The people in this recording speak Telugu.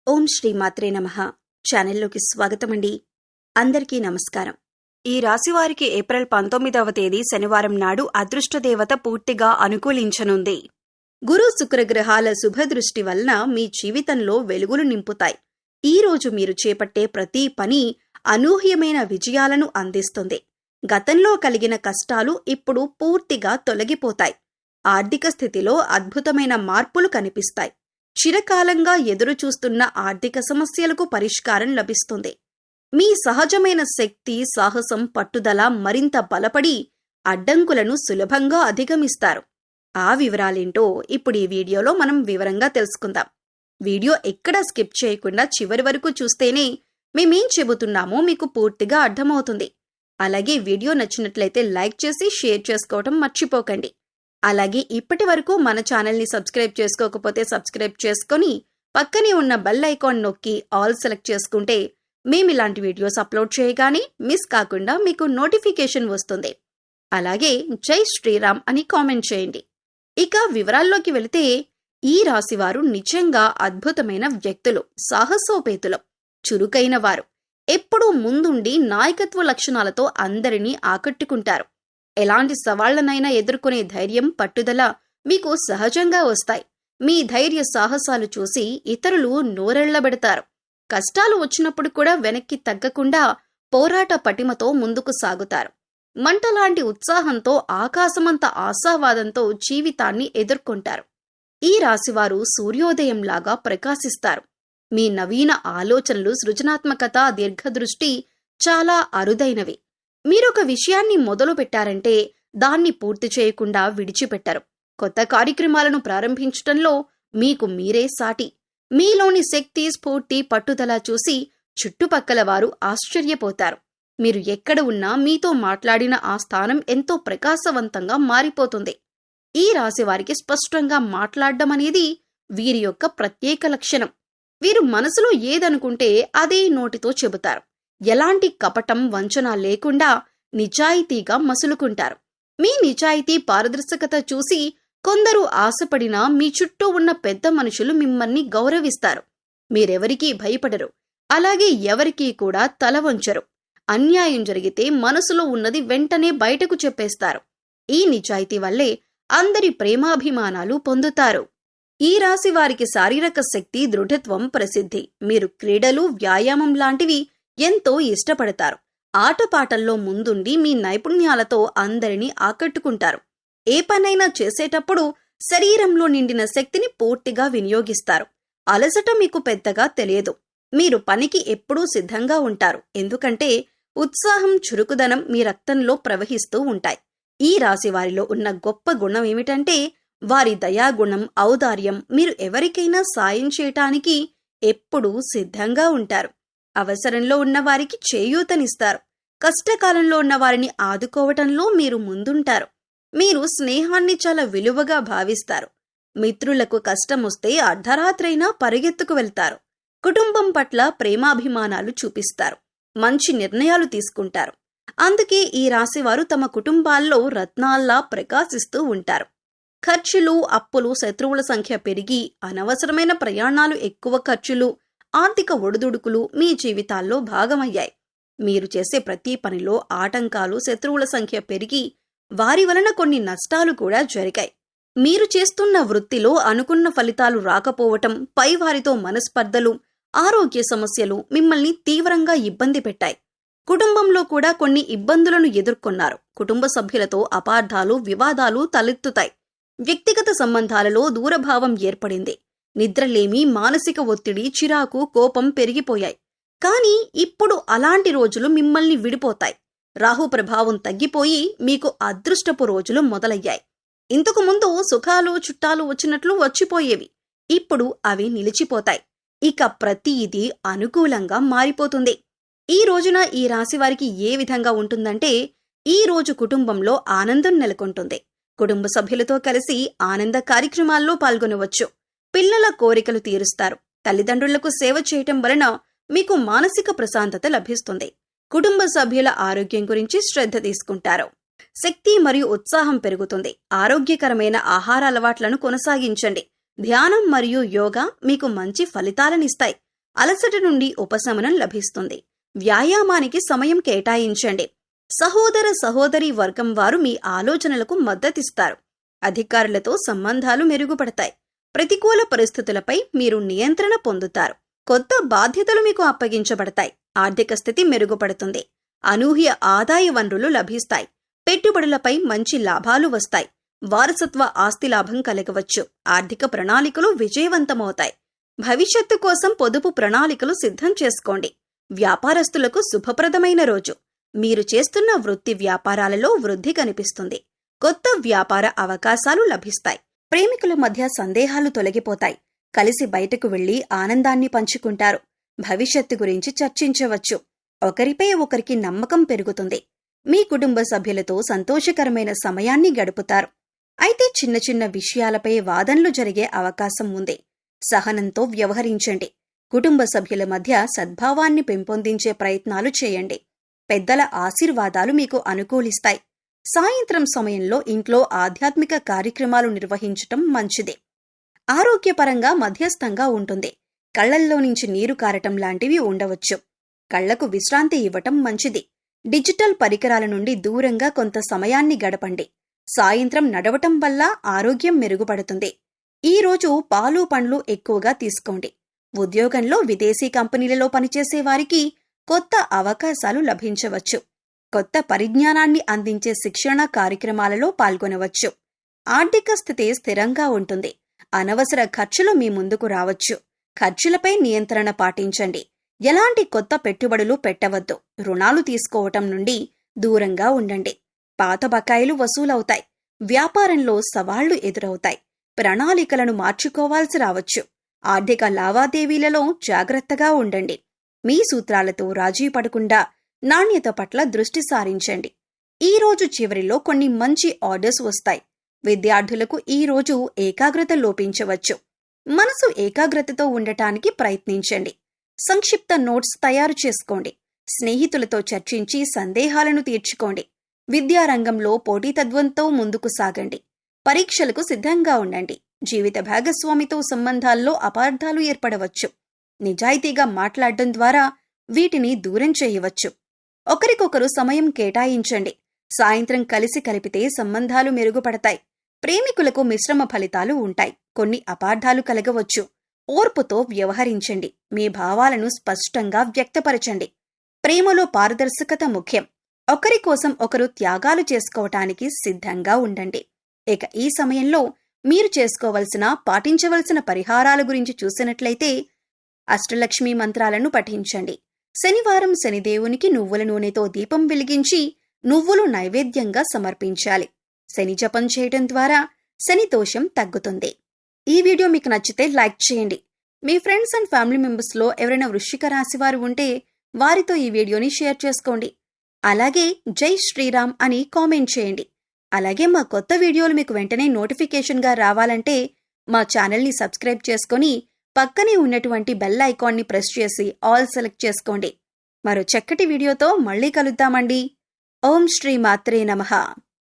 ఓం శ్రీ మాత్రే నమః. ఛానల్లోకి స్వాగతమండి. అందరికీ నమస్కారం. ఈ రాశివారికి ఏప్రిల్ 19వ తేదీ శనివారం నాడు అదృష్టదేవత పూర్తిగా అనుకూలించనుంది. గురు శుక్ర గ్రహాల శుభదృష్టి వలన మీ జీవితంలో వెలుగులు నింపుతాయి. ఈ రోజు మీరు చేపట్టే ప్రతి పని అనూహ్యమైన విజయాలను అందిస్తుంది. గతంలో కలిగిన కష్టాలు ఇప్పుడు పూర్తిగా తొలగిపోతాయి. ఆర్థిక స్థితిలో అద్భుతమైన మార్పులు కనిపిస్తాయి. చిరకాలంగా ఎదురుచూస్తున్న ఆర్థిక సమస్యలకు పరిష్కారం లభిస్తుంది. మీ సహజమైన శక్తి, సాహసం, పట్టుదల మరింత బలపడి అడ్డంకులను సులభంగా అధిగమిస్తారు. ఆ వివరాలేంటో ఇప్పుడు ఈ వీడియోలో మనం వివరంగా తెలుసుకుందాం. వీడియో ఎక్కడా స్కిప్ చేయకుండా చివరి వరకు చూస్తేనే మేమేం చెబుతున్నామో మీకు పూర్తిగా అర్థమవుతుంది. అలాగే వీడియో నచ్చినట్లయితే లైక్ చేసి షేర్ చేసుకోవటం మర్చిపోకండి. అలాగే ఇప్పటి వరకు మన ఛానల్ని సబ్స్క్రైబ్ చేసుకోకపోతే సబ్స్క్రైబ్ చేసుకొని పక్కనే ఉన్న బెల్ ఐకాన్ నొక్కి ఆల్ సెలెక్ట్ చేసుకుంటే మేమిలాంటి వీడియోస్ అప్లోడ్ చేయగానే మిస్ కాకుండా మీకు నోటిఫికేషన్ వస్తుంది. అలాగే జై శ్రీరామ్ అని కామెంట్ చేయండి. ఇక వివరాల్లోకి వెళితే ఈ రాశివారు నిజంగా అద్భుతమైన వ్యక్తులు, సాహసోపేతులు, చురుకైన వారు. ఎప్పుడూ ముందుండి నాయకత్వ లక్షణాలతో అందరినీ ఆకట్టుకుంటారు. ఎలాంటి సవాళ్లనైనా ఎదుర్కొనే ధైర్యం, పట్టుదల మీకు సహజంగా వస్తాయి. మీ ధైర్య సాహసాలు చూసి ఇతరులు నోరెళ్లబెడతారు. కష్టాలు వచ్చినప్పుడు కూడా వెనక్కి తగ్గకుండా పోరాట పటిమతో ముందుకు సాగుతారు. మంటలాంటి ఉత్సాహంతో, ఆకాశమంత ఆశావాదంతో జీవితాన్ని ఎదుర్కొంటారు. ఈ రాశివారు సూర్యోదయంలాగా ప్రకాశిస్తారు. మీ నవీన ఆలోచనలు, సృజనాత్మకత, దీర్ఘదృష్టి చాలా అరుదైనవి. మీరొక విషయాన్ని మొదలు పెట్టారంటే దాన్ని పూర్తి చేయకుండా విడిచిపెట్టరు. కొత్త కార్యక్రమాలను ప్రారంభించటంలో మీకు మీరే సాటి. మీలోని శక్తి, స్ఫూర్తి, పట్టుదల చూసి చుట్టుపక్కల వారు ఆశ్చర్యపోతారు. మీరు ఎక్కడ ఉన్నా మీతో మాట్లాడిన ఆ స్థానం ఎంతో ప్రకాశవంతంగా మారిపోతుంది. ఈ రాశి వారికి స్పష్టంగా మాట్లాడడం అనేది వీరి యొక్క ప్రత్యేక లక్షణం. వీరు మనసులో ఏదనుకుంటే అదే నోటితో చెబుతారు. ఎలాంటి కపటం, వంచన లేకుండా నిజాయితీగా మసులుకుంటారు. మీ నిజాయితీ, పారదర్శకత చూసి కొందరు ఆశపడినా మీ చుట్టూ ఉన్న పెద్ద మనుషులు మిమ్మల్ని గౌరవిస్తారు. మీరెవరికీ భయపడరు. అలాగే ఎవరికీ కూడా తల వంచరు. అన్యాయం జరిగితే మనసులో ఉన్నది వెంటనే బయటకు చెప్పేస్తారు. ఈ నిజాయితీ వల్లే అందరి ప్రేమాభిమానాలు పొందుతారు. ఈ రాశి వారికి శారీరక శక్తి, దృఢత్వం ప్రసిద్ధి. మీరు క్రీడలు, వ్యాయామం లాంటివి ఎంతో ఇష్టపడతారు. ఆటపాటల్లో ముందుండి మీ నైపుణ్యాలతో అందరినీ ఆకట్టుకుంటారు. ఏ పనైనా చేసేటప్పుడు శరీరంలో నిండిన శక్తిని పూర్తిగా వినియోగిస్తారు. అలసట మీకు పెద్దగా తెలియదు. మీరు పనికి ఎప్పుడూ సిద్ధంగా ఉంటారు. ఎందుకంటే ఉత్సాహం, చురుకుదనం మీ రక్తంలో ప్రవహిస్తూ ఉంటాయి. ఈ రాశి వారిలో ఉన్న గొప్ప గుణం ఏమిటంటే వారి దయాగుణం, ఔదార్యం. మీరు ఎవరికైనా సాయం చేయటానికి ఎప్పుడూ సిద్ధంగా ఉంటారు. అవసరంలో ఉన్నవారికి చేయూతనిస్తారు. కష్టకాలంలో ఉన్న వారిని ఆదుకోవటంలో మీరు ముందుంటారు. మీరు స్నేహాన్ని చాలా విలువగా భావిస్తారు. మిత్రులకు కష్టమొస్తే అర్ధరాత్రైనా పరిగెత్తుకు వెళ్తారు. కుటుంబం పట్ల ప్రేమాభిమానాలు చూపిస్తారు. మంచి నిర్ణయాలు తీసుకుంటారు. అందుకే ఈ రాశివారు తమ కుటుంబాల్లో రత్నాల్లా ప్రకాశిస్తూ ఉంటారు. ఖర్చులు, అప్పులు, శత్రువుల సంఖ్య పెరిగి అనవసరమైన ప్రయాణాలు, ఎక్కువ ఖర్చులు, ఆర్థిక ఒడిదుడుకులు మీ జీవితాల్లో భాగమయ్యాయి. మీరు చేసే ప్రతి పనిలో ఆటంకాలు, శత్రువుల సంఖ్య పెరిగి వారి వలన కొన్ని నష్టాలు కూడా జరిగాయి. మీరు చేస్తున్న వృత్తిలో అనుకున్న ఫలితాలు రాకపోవటం, పైవారితో మనస్పర్ధలు, ఆరోగ్య సమస్యలు మిమ్మల్ని తీవ్రంగా ఇబ్బంది పెట్టాయి. కుటుంబంలో కూడా కొన్ని ఇబ్బందులను ఎదుర్కొన్నారు. కుటుంబ సభ్యులతో అపార్థాలు, వివాదాలు తలెత్తుతాయి. వ్యక్తిగత సంబంధాలలో దూరభావం ఏర్పడింది. నిద్రలేమి, మానసిక ఒత్తిడి, చిరాకు, కోపం పెరిగిపోయాయి. కానీ ఇప్పుడు అలాంటి రోజులు మిమ్మల్ని విడిపోతాయి. రాహు ప్రభావం తగ్గిపోయి మీకు అదృష్టపు రోజులు మొదలయ్యాయి. ఇంతకు ముందు సుఖాలు, చుట్టాలు వచ్చినట్లు వచ్చిపోయేవి. ఇప్పుడు అవి నిలిచిపోతాయి. ఇక ప్రతిదీ అనుకూలంగా మారిపోతుంది. ఈ రోజున ఈ రాశి వారికి ఏ విధంగా ఉంటుందంటే ఈ రోజు కుటుంబంలో ఆనందం నెలకొంటుంది. కుటుంబ సభ్యులతో కలిసి ఆనంద కార్యక్రమాల్లో పాల్గొనవచ్చు. పిల్లల కోరికలు తీరుస్తారు. తల్లిదండ్రులకు సేవ చేయటం వలన మీకు మానసిక ప్రశాంతత లభిస్తుంది. కుటుంబ సభ్యుల ఆరోగ్యం గురించి శ్రద్ధ తీసుకుంటారు. శక్తి మరియు ఉత్సాహం పెరుగుతుంది. ఆరోగ్యకరమైన ఆహార అలవాట్లను కొనసాగించండి. ధ్యానం మరియు యోగా మీకు మంచి ఫలితాలనిస్తాయి. అలసట నుండి ఉపశమనం లభిస్తుంది. వ్యాయామానికి సమయం కేటాయించండి. సహోదర సహోదరీ వర్గం వారు మీ ఆలోచనలకు మద్దతిస్తారు. అధికారులతో సంబంధాలు మెరుగుపడతాయి. ప్రతికూల పరిస్థితులపై మీరు నియంత్రణ పొందుతారు. కొత్త బాధ్యతలు మీకు అప్పగించబడతాయి. ఆర్థిక స్థితి మెరుగుపడుతుంది. అనూహ్య ఆదాయ వనరులు లభిస్తాయి. పెట్టుబడులపై మంచి లాభాలు వస్తాయి. వారసత్వ ఆస్తి లాభం కలగవచ్చు. ఆర్థిక ప్రణాళికలు విజయవంతమవుతాయి. భవిష్యత్తు కోసం పొదుపు ప్రణాళికలు సిద్ధం చేసుకోండి. వ్యాపారస్తులకు శుభప్రదమైన రోజు. మీరు చేస్తున్న వృత్తి వ్యాపారాలలో వృద్ధి కనిపిస్తుంది. కొత్త వ్యాపార అవకాశాలు లభిస్తాయి. ప్రేమికుల మధ్య సందేహాలు తొలగిపోతాయి. కలిసి బయటకు వెళ్లి ఆనందాన్ని పంచుకుంటారు. భవిష్యత్తు గురించి చర్చించవచ్చు. ఒకరిపై ఒకరికి నమ్మకం పెరుగుతుంది. మీ కుటుంబ సభ్యులతో సంతోషకరమైన సమయాన్ని గడుపుతారు. అయితే చిన్న చిన్న విషయాలపై వాదనలు జరిగే అవకాశం ఉంది. సహనంతో వ్యవహరించండి. కుటుంబ సభ్యుల మధ్య సద్భావాన్ని పెంపొందించే ప్రయత్నాలు చేయండి. పెద్దల ఆశీర్వాదాలు మీకు అనుకూలిస్తాయి. సాయంత్రం సమయంలో ఇంట్లో ఆధ్యాత్మిక కార్యక్రమాలు నిర్వహించటం మంచిది. ఆరోగ్యపరంగా మధ్యస్థంగా ఉంటుంది. కళ్లల్లో నుంచి నీరు కారటం లాంటివి ఉండవచ్చు. కళ్లకు విశ్రాంతి ఇవ్వటం మంచిది. డిజిటల్ పరికరాల నుండి దూరంగా కొంత సమయాన్ని గడపండి. సాయంత్రం నడవటం వల్ల ఆరోగ్యం మెరుగుపడుతుంది. ఈ రోజు పాలు పండ్లు ఎక్కువగా తీసుకోండి. ఉద్యోగంలో విదేశీ కంపెనీలలో పనిచేసే వారికి కొత్త అవకాశాలు లభించవచ్చు. కొత్త పరిజ్ఞానాన్ని అందించే శిక్షణ కార్యక్రమాలలో పాల్గొనవచ్చు. ఆర్థిక స్థితి స్థిరంగా ఉంటుంది. అనవసర ఖర్చులు మీ ముందుకు రావచ్చు. ఖర్చులపై నియంత్రణ పాటించండి. ఎలాంటి కొత్త పెట్టుబడులు పెట్టవద్దు. రుణాలు తీసుకోవటం నుండి దూరంగా ఉండండి. పాత బకాయిలు వసూలవుతాయి. వ్యాపారంలో సవాళ్లు ఎదురవుతాయి. ప్రణాళికలను మార్చుకోవాల్సి రావచ్చు. ఆర్థిక లావాదేవీలలో జాగ్రత్తగా ఉండండి. మీ సూత్రాలతో రాజీ పడకుండా నాణ్యత పట్ల దృష్టి సారించండి. ఈ రోజు చివరిలో కొన్ని మంచి ఆర్డర్స్ వస్తాయి. విద్యార్థులకు ఈ రోజు ఏకాగ్రత లోపించవచ్చు. మనసు ఏకాగ్రతతో ఉండటానికి ప్రయత్నించండి. సంక్షిప్త నోట్స్ తయారు చేసుకోండి. స్నేహితులతో చర్చించి సందేహాలను తీర్చుకోండి. విద్యారంగంలో పోటీతత్వంతో ముందుకు సాగండి. పరీక్షలకు సిద్ధంగా ఉండండి. జీవిత భాగస్వామితో సంబంధాల్లో అపార్థాలు ఏర్పడవచ్చు. నిజాయితీగా మాట్లాడడం ద్వారా వీటిని దూరం చేయవచ్చు. ఒకరికొకరు సమయం కేటాయించండి. సాయంత్రం కలిసి కలిపితే సంబంధాలు మెరుగుపడతాయి. ప్రేమికులకు మిశ్రమ ఫలితాలు ఉంటాయి. కొన్ని అపార్థాలు కలగవచ్చు. ఓర్పుతో వ్యవహరించండి. మీ భావాలను స్పష్టంగా వ్యక్తపరచండి. ప్రేమలో పారదర్శకత ముఖ్యం. ఒకరి కోసం ఒకరు త్యాగాలు చేసుకోవటానికి సిద్ధంగా ఉండండి. ఇక ఈ సమయంలో మీరు పాటించవలసిన పరిహారాల గురించి చూసినట్లయితే అష్టలక్ష్మి మంత్రాలను పఠించండి. శనివారం శనిదేవునికి నువ్వుల నూనెతో దీపం వెలిగించి నువ్వులు నైవేద్యంగా సమర్పించాలి. శని జపం చేయడం ద్వారా శని దోషం తగ్గుతుంది. ఈ వీడియో మీకు నచ్చితే లైక్ చేయండి. మీ ఫ్రెండ్స్ అండ్ ఫ్యామిలీ మెంబర్స్లో ఎవరైనా వృశ్చిక రాశి వారు ఉంటే వారితో ఈ వీడియోని షేర్ చేసుకోండి. అలాగే జై శ్రీరామ్ అని కామెంట్ చేయండి. అలాగే మా కొత్త వీడియోలు మీకు వెంటనే నోటిఫికేషన్గా రావాలంటే మా ఛానల్ని సబ్స్క్రైబ్ చేసుకొని పక్కనే ఉన్నటువంటి బెల్ ఐకాన్ని ప్రెస్ చేసి ఆల్ సెలెక్ట్ చేసుకోండి. మరో చక్కటి వీడియోతో మళ్ళీ కలుద్దామండి. ఓం శ్రీ మాత్రే నమః.